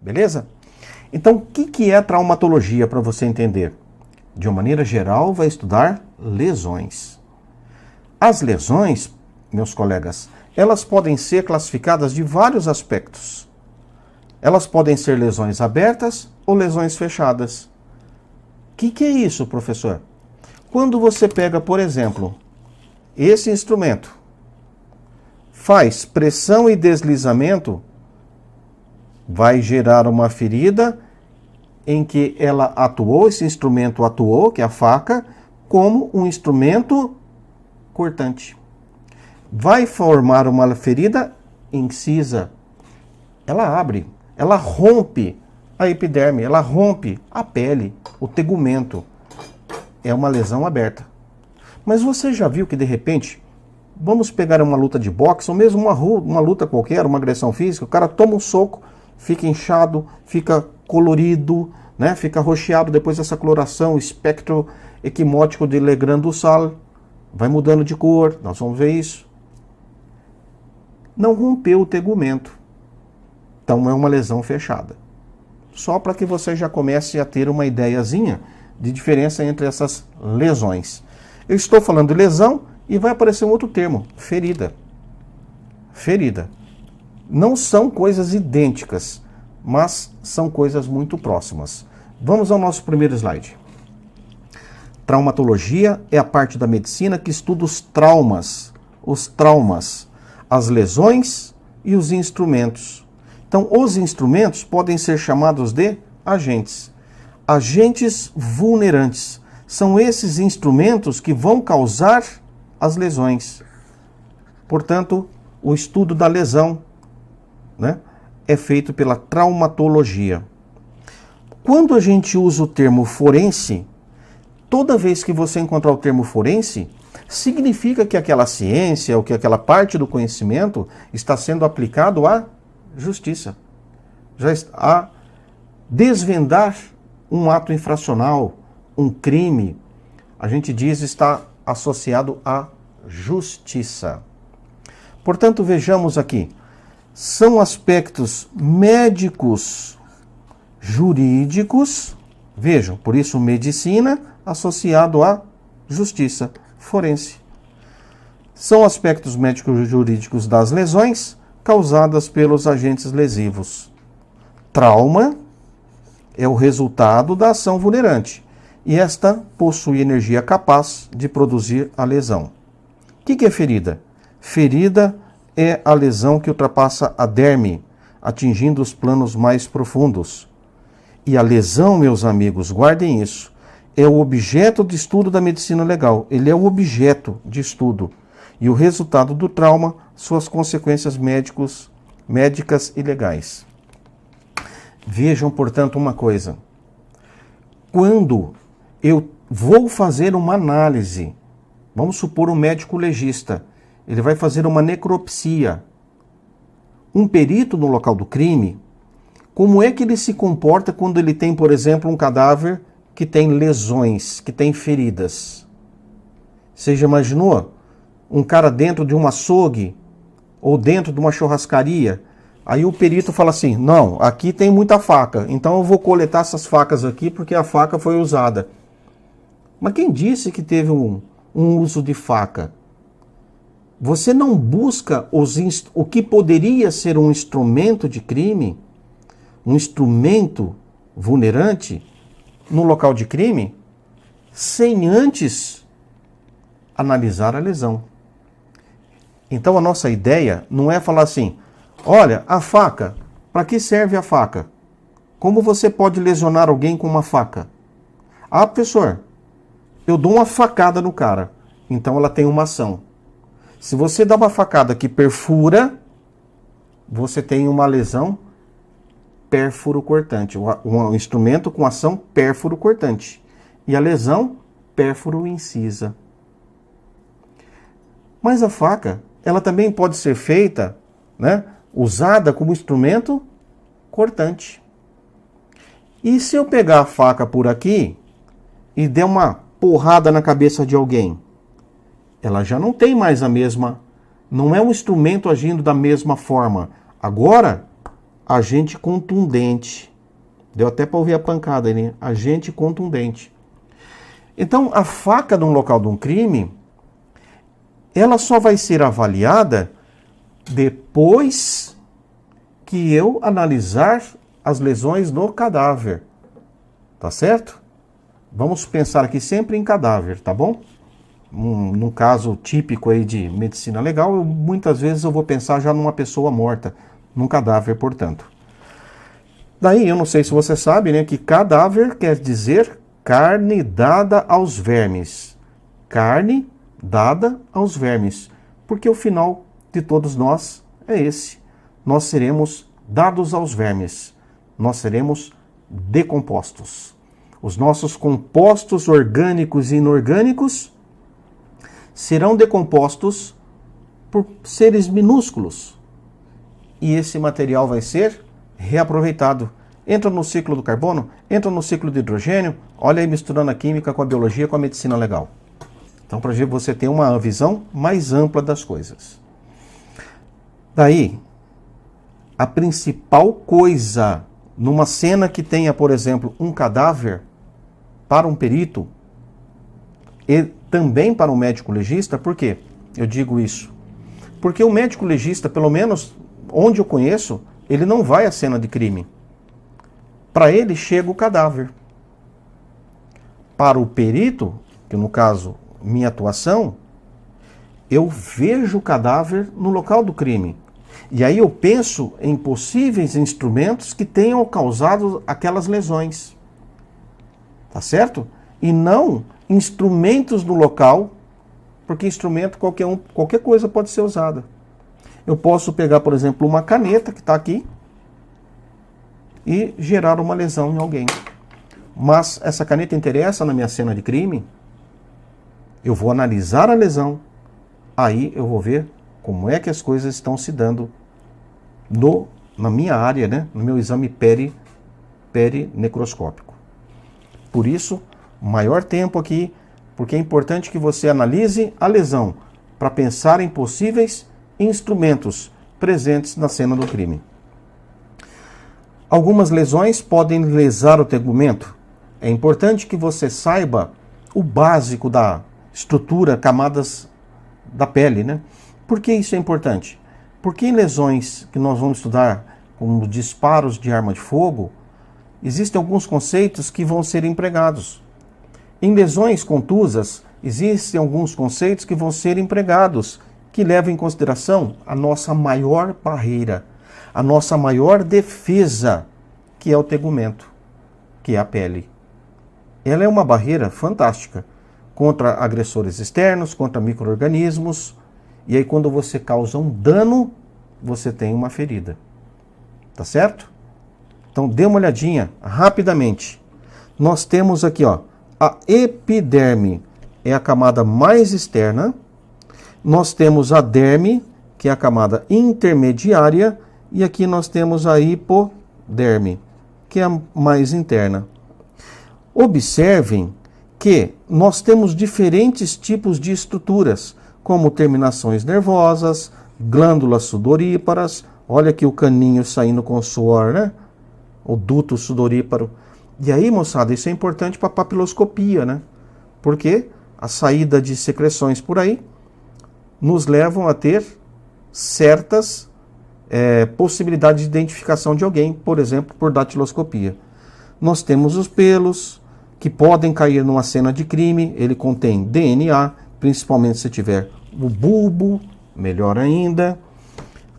Beleza? Então, o que é traumatologia para você entender? De uma maneira geral, vai estudar lesões. As lesões, meus colegas, elas podem ser classificadas de vários aspectos. Elas podem ser lesões abertas ou lesões fechadas. O que é isso, professor? Quando você pega, por exemplo, esse instrumento, faz pressão e deslizamento, vai gerar uma ferida em que esse instrumento atuou, que é a faca, como um instrumento cortante. Vai formar uma ferida incisa. Ela abre, ela rompe a epiderme, ela rompe a pele, o tegumento. É uma lesão aberta. Mas você já viu que, de repente, vamos pegar uma luta de boxe, ou mesmo uma luta qualquer, uma agressão física, o cara toma um soco, fica inchado, fica colorido, né? Fica roxeado depois dessa coloração, espectro equimótico de Legrand-Dussal, vai mudando de cor, nós vamos ver isso. Não rompeu o tegumento, então é uma lesão fechada. Só para que você já comece a ter uma ideiazinha de diferença entre essas lesões. Eu estou falando de lesão e vai aparecer um outro termo, ferida. Ferida. Não são coisas idênticas, mas são coisas muito próximas. Vamos ao nosso primeiro slide. Traumatologia é a parte da medicina que estuda os traumas, as lesões e os instrumentos. Então, os instrumentos podem ser chamados de agentes. Agentes vulnerantes. São esses instrumentos que vão causar as lesões. Portanto, o estudo da lesão, né, é feito pela traumatologia. Quando a gente usa o termo forense, toda vez que você encontrar o termo forense, significa que aquela ciência ou que aquela parte do conhecimento está sendo aplicado à justiça. Já está a desvendar um ato infracional, um crime, a gente diz está associado à justiça. Portanto, vejamos aqui, são aspectos médicos, jurídicos, vejam, por isso medicina associado à justiça, forense. São aspectos médicos e jurídicos das lesões causadas pelos agentes lesivos. Trauma é o resultado da ação vulnerante e esta possui energia capaz de produzir a lesão. O que é ferida? Ferida é a lesão que ultrapassa a derme, atingindo os planos mais profundos. E a lesão, meus amigos, guardem isso, é o objeto de estudo da medicina legal. Ele é o objeto de estudo. E o resultado do trauma, suas consequências médicas e legais. Vejam, portanto, uma coisa. Quando eu vou fazer uma análise, vamos supor um médico legista, ele vai fazer uma necropsia. Um perito no local do crime, como é que ele se comporta quando ele tem, por exemplo, um cadáver que tem lesões, que tem feridas? Você já imaginou? Um cara dentro de um açougue ou dentro de uma churrascaria, aí o perito fala assim, não, aqui tem muita faca, então eu vou coletar essas facas aqui porque a faca foi usada. Mas quem disse que teve um uso de faca? Você não busca o que poderia ser um instrumento de crime, um instrumento vulnerante no local de crime, sem antes analisar a lesão. Então a nossa ideia não é falar assim, olha, a faca, para que serve a faca? Como você pode lesionar alguém com uma faca? Ah, professor, eu dou uma facada no cara, então ela tem uma ação. Se você dá uma facada que perfura, você tem uma lesão pérfuro-cortante, um instrumento com ação pérfuro-cortante. E a lesão pérfuro-incisa. Mas a faca, ela também pode ser feita, né, usada como instrumento cortante. E se eu pegar a faca por aqui e der uma porrada na cabeça de alguém, ela já não tem mais a mesma, não é um instrumento agindo da mesma forma. Agora, agente contundente. Deu até para ouvir a pancada ali, né? Agente contundente. Então, a faca no local de um crime, ela só vai ser avaliada depois que eu analisar as lesões no cadáver. Tá certo? Vamos pensar aqui sempre em cadáver, tá bom? Num caso típico aí de medicina legal, muitas vezes eu vou pensar já numa pessoa morta, num cadáver, portanto. Daí, eu não sei se você sabe, né, que cadáver quer dizer carne dada aos vermes. Carne dada aos vermes. Porque o final de todos nós é esse. Nós seremos dados aos vermes. Nós seremos decompostos. Os nossos compostos orgânicos e inorgânicos serão decompostos por seres minúsculos. E esse material vai ser reaproveitado. Entra no ciclo do carbono, entra no ciclo do hidrogênio, olha aí misturando a química com a biologia, com a medicina legal. Então, para você ter uma visão mais ampla das coisas. Daí, a principal coisa numa cena que tenha, por exemplo, um cadáver, para um perito e também para um médico legista, por quê? Eu digo isso. Porque o médico legista, pelo menos onde eu conheço, ele não vai à cena de crime. Para ele chega o cadáver. Para o perito, que no caso, minha atuação, eu vejo o cadáver no local do crime. E aí eu penso em possíveis instrumentos que tenham causado aquelas lesões. Tá certo? E não instrumentos no local, porque instrumento qualquer coisa pode ser usada. Eu posso pegar, por exemplo, uma caneta que está aqui e gerar uma lesão em alguém. Mas essa caneta interessa na minha cena de crime? Eu vou analisar a lesão, aí eu vou ver como é que as coisas estão se dando na minha área, né? No meu exame perinecroscópico. Por isso, maior tempo aqui, porque é importante que você analise a lesão para pensar em possíveis instrumentos presentes na cena do crime. Algumas lesões podem lesar o tegumento. É importante que você saiba o básico da estrutura, camadas da pele, né? Por que isso é importante? Porque em lesões que nós vamos estudar, como disparos de arma de fogo, existem alguns conceitos que vão ser empregados. Em lesões contusas, existem alguns conceitos que vão ser empregados, que levam em consideração a nossa maior barreira, a nossa maior defesa, que é o tegumento, que é a pele. Ela é uma barreira fantástica contra agressores externos, contra micro-organismos, e aí quando você causa um dano, você tem uma ferida. Tá certo? Então dê uma olhadinha rapidamente. Nós temos aqui, ó, a epiderme é a camada mais externa. Nós temos a derme, que é a camada intermediária, e aqui nós temos a hipoderme, que é a mais interna. Observem que nós temos diferentes tipos de estruturas, como terminações nervosas, glândulas sudoríparas, olha aqui o caninho saindo com suor, né? O duto sudoríparo. E aí, moçada, isso é importante para a papiloscopia, né? Porque a saída de secreções por aí nos levam a ter certas possibilidades de identificação de alguém, por exemplo, por datiloscopia. Nós temos os pelos, que podem cair numa cena de crime, ele contém DNA, principalmente se tiver o bulbo, melhor ainda.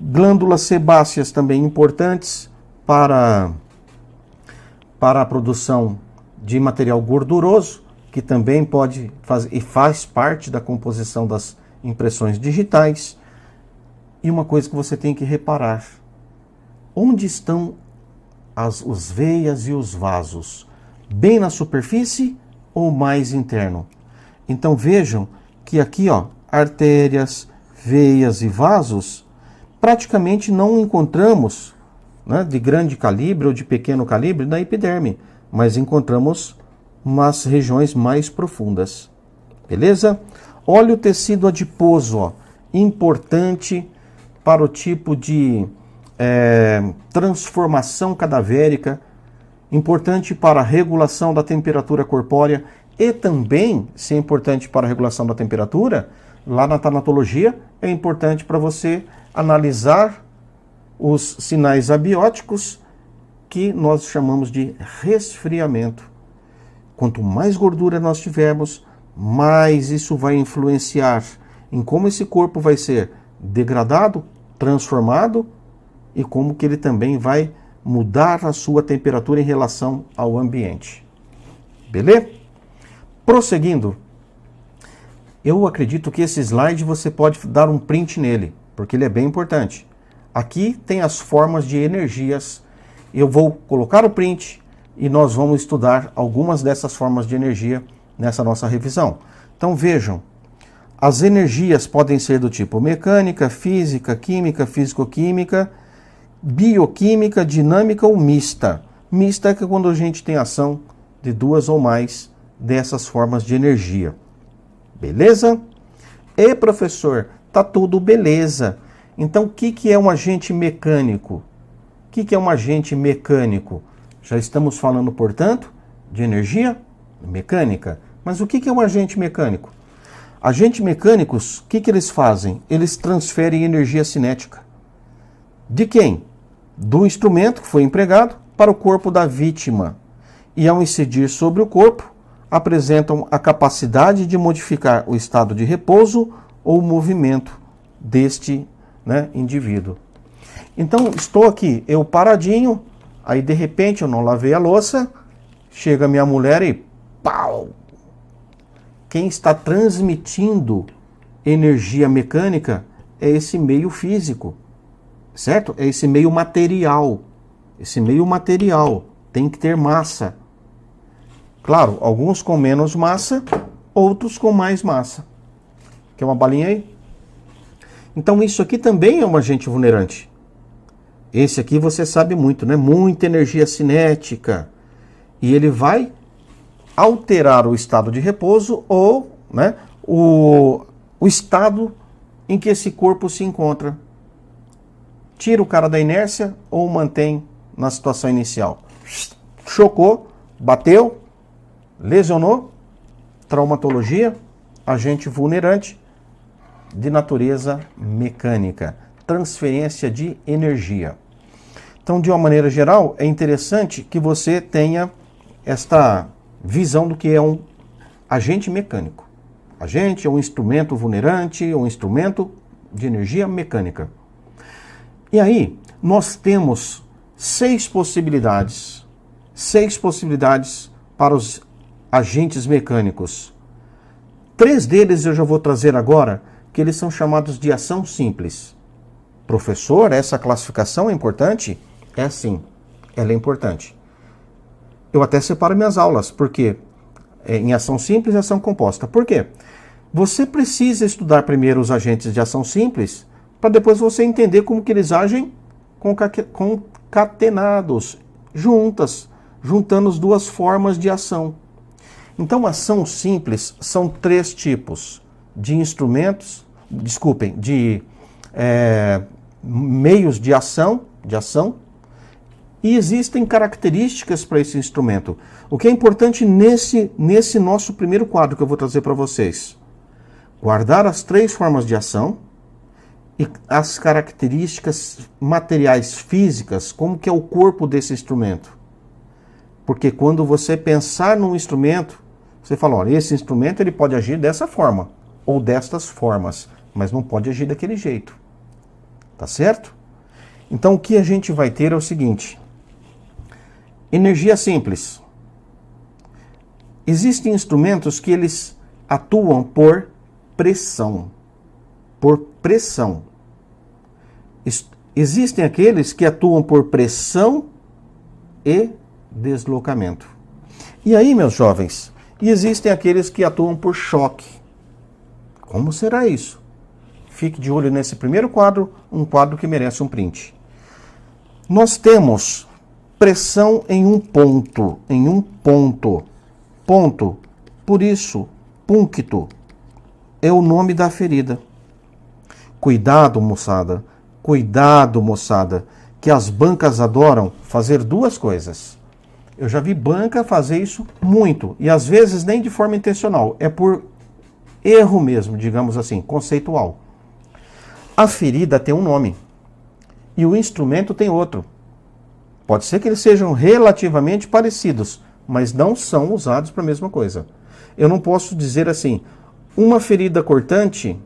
Glândulas sebáceas também importantes para a produção de material gorduroso, que também pode fazer e faz parte da composição das impressões digitais. E uma coisa que você tem que reparar: onde estão os veias e os vasos? Bem na superfície ou mais interno? Então vejam que aqui, ó, artérias, veias e vasos, praticamente não encontramos, né, de grande calibre ou de pequeno calibre na epiderme, mas encontramos nas regiões mais profundas. Beleza? Olha o tecido adiposo, ó, importante para o tipo de transformação cadavérica, importante para a regulação da temperatura corpórea e também, se é importante para a regulação da temperatura, lá na tanatologia é importante para você analisar os sinais abióticos que nós chamamos de resfriamento. Quanto mais gordura nós tivermos, mais isso vai influenciar em como esse corpo vai ser degradado, transformado e como que ele também vai mudar a sua temperatura em relação ao ambiente. Beleza? Prosseguindo, eu acredito que esse slide você pode dar um print nele, porque ele é bem importante. Aqui tem as formas de energias. Eu vou colocar o print e nós vamos estudar algumas dessas formas de energia nessa nossa revisão. Então vejam, as energias podem ser do tipo mecânica, física, química, físico-química, bioquímica, dinâmica ou mista. Mista é que quando a gente tem ação de duas ou mais dessas formas de energia. Beleza? E professor, tá tudo beleza. Então o que é um agente mecânico? O que é um agente mecânico? Já estamos falando, portanto, de energia mecânica. Mas o que é um agente mecânico? Agentes mecânicos, o que eles fazem? Eles transferem energia cinética. De quem? Do instrumento que foi empregado para o corpo da vítima. E ao incidir sobre o corpo, apresentam a capacidade de modificar o estado de repouso ou movimento deste indivíduo. Então, estou aqui, eu paradinho, aí de repente eu não lavei a louça, chega minha mulher e pau! Quem está transmitindo energia mecânica é esse meio físico, certo? É esse meio material. Esse meio material tem que ter massa. Claro, alguns com menos massa, outros com mais massa. Quer uma balinha aí? Então isso aqui também é um agente vulnerante. Esse aqui você sabe muito, né? Muita energia cinética. E ele vai alterar o estado de repouso ou o estado em que esse corpo se encontra. Tira o cara da inércia ou mantém na situação inicial. Chocou, bateu, lesionou, traumatologia, agente vulnerante de natureza mecânica, transferência de energia. Então, de uma maneira geral, é interessante que você tenha esta visão do que é um agente mecânico. Agente é um instrumento vulnerante, um instrumento de energia mecânica. E aí, nós temos 6 possibilidades para os agentes mecânicos. 3 deles eu já vou trazer agora, que eles são chamados de ação simples. Professor, essa classificação é importante? É sim, ela é importante. Eu até separo minhas aulas, porque em ação simples e ação composta. Por quê? Você precisa estudar primeiro os agentes de ação simples, para depois você entender como que eles agem concatenados, juntando as duas formas de ação. Então, ação simples são 3 tipos de instrumentos, de meios de ação, e existem características para esse instrumento. O que é importante nesse nosso primeiro quadro que eu vou trazer para vocês? Guardar as 3 formas de ação e as características materiais físicas, como que é o corpo desse instrumento. Porque quando você pensar num instrumento, você fala, olha, esse instrumento ele pode agir dessa forma, ou destas formas, mas não pode agir daquele jeito. Tá certo? Então o que a gente vai ter é o seguinte: energia simples. Existem instrumentos que eles atuam por pressão. Por pressão. Existem aqueles que atuam por pressão e deslocamento. E aí, meus jovens, existem aqueles que atuam por choque. Como será isso? Fique de olho nesse primeiro quadro, um quadro que merece um print. Nós temos pressão em um ponto, ponto, por isso, puncto, é o nome da ferida. Cuidado, moçada, que as bancas adoram? Fazer duas coisas. Eu já vi banca fazer isso muito, e às vezes nem de forma intencional, é por erro mesmo, digamos assim, conceitual. A ferida tem um nome e o instrumento tem outro. Pode ser que eles sejam relativamente parecidos, mas não são usados para a mesma coisa. Eu não posso dizer assim, uma ferida cortante,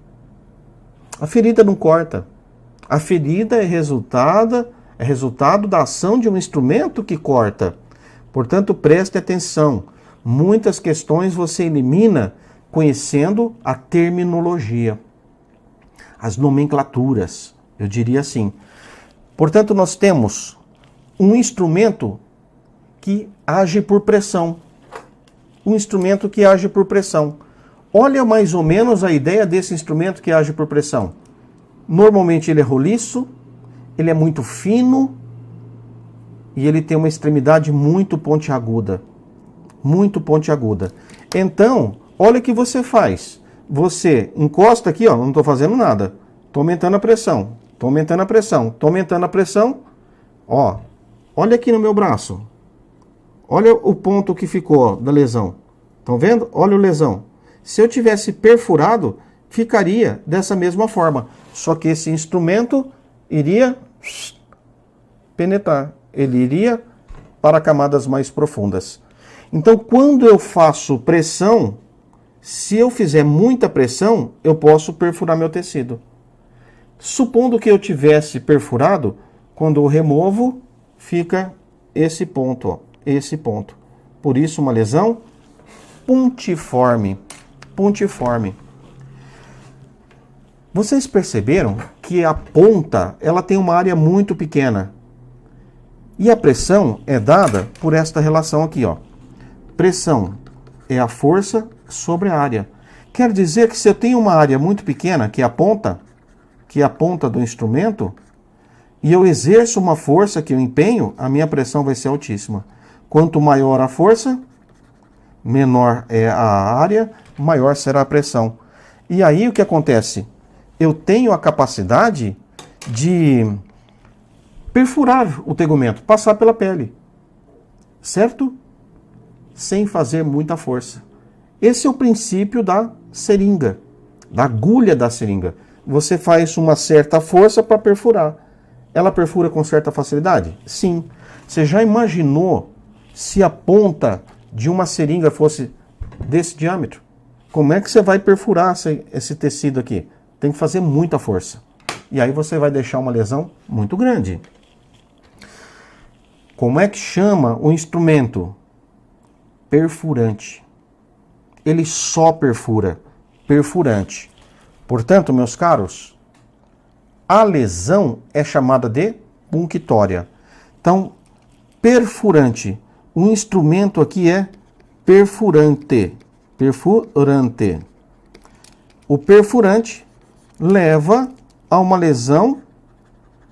a ferida não corta. A ferida é resultado da ação de um instrumento que corta. Portanto, preste atenção. Muitas questões você elimina conhecendo a terminologia, as nomenclaturas, eu diria assim. Portanto, nós temos um instrumento que age por pressão. Um instrumento que age por pressão. Olha mais ou menos a ideia desse instrumento que age por pressão. Normalmente ele é roliço, ele é muito fino e ele tem uma extremidade muito pontiaguda. Muito pontiaguda. Então, olha o que você faz. Você encosta aqui, ó, não estou fazendo nada. Estou aumentando a pressão. Estou aumentando a pressão. Estou aumentando a pressão. Ó, olha aqui no meu braço. Olha o ponto que ficou da lesão. Estão vendo? Olha o lesão. Se eu tivesse perfurado, ficaria dessa mesma forma. Só que esse instrumento iria penetrar. Ele iria para camadas mais profundas. Então, quando eu faço pressão, se eu fizer muita pressão, eu posso perfurar meu tecido. Supondo que eu tivesse perfurado, quando eu removo, fica esse ponto, ó, esse ponto. Por isso, uma lesão pontiforme. Pontiforme. Vocês perceberam que a ponta, ela tem uma área muito pequena. E a pressão é dada por esta relação aqui, ó. Pressão é a força sobre a área. Quer dizer que se eu tenho uma área muito pequena, que é a ponta do instrumento, e eu exerço uma força que eu empenho, a minha pressão vai ser altíssima. Quanto maior a força, menor é a área, maior será a pressão. E aí o que acontece? Eu tenho a capacidade de perfurar o tegumento, passar pela pele, certo? Sem fazer muita força. Esse é o princípio da seringa, da agulha da seringa. Você faz uma certa força para perfurar. Ela perfura com certa facilidade? Sim. Você já imaginou se a ponta de uma seringa fosse desse diâmetro? Como é que você vai perfurar esse tecido aqui? Tem que fazer muita força. E aí você vai deixar uma lesão muito grande. Como é que chama o instrumento? Perfurante. Ele só perfura. Perfurante. Portanto, meus caros, a lesão é chamada de punctória. Então, perfurante. O instrumento aqui é perfurante. Perfurante. O perfurante leva a uma lesão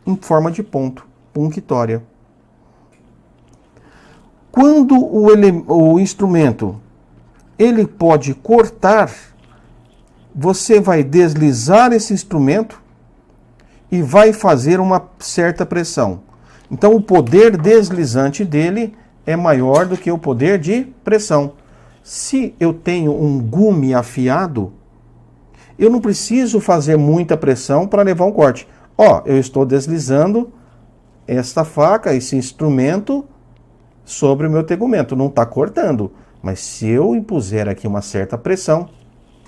em forma de ponto, punctória. Quando o instrumento ele pode cortar, você vai deslizar esse instrumento e vai fazer uma certa pressão. Então o poder deslizante dele é maior do que o poder de pressão. Se eu tenho um gume afiado, eu não preciso fazer muita pressão para levar um corte. Ó, eu estou deslizando esta faca, esse instrumento, sobre o meu tegumento. Não está cortando. Mas se eu impuser aqui uma certa pressão,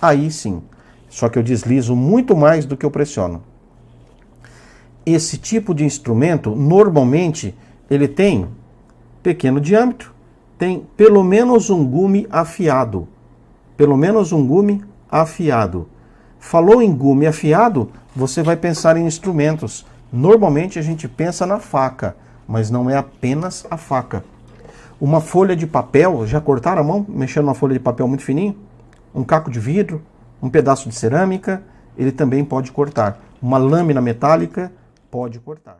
aí sim. Só que eu deslizo muito mais do que eu pressiono. Esse tipo de instrumento, normalmente, ele tem pequeno diâmetro, tem pelo menos um gume afiado. Pelo menos um gume afiado. Falou em gume afiado, você vai pensar em instrumentos. Normalmente a gente pensa na faca, mas não é apenas a faca. Uma folha de papel, já cortaram a mão mexendo numa folha de papel muito fininho? Um caco de vidro, um pedaço de cerâmica, ele também pode cortar. Uma lâmina metálica pode cortar.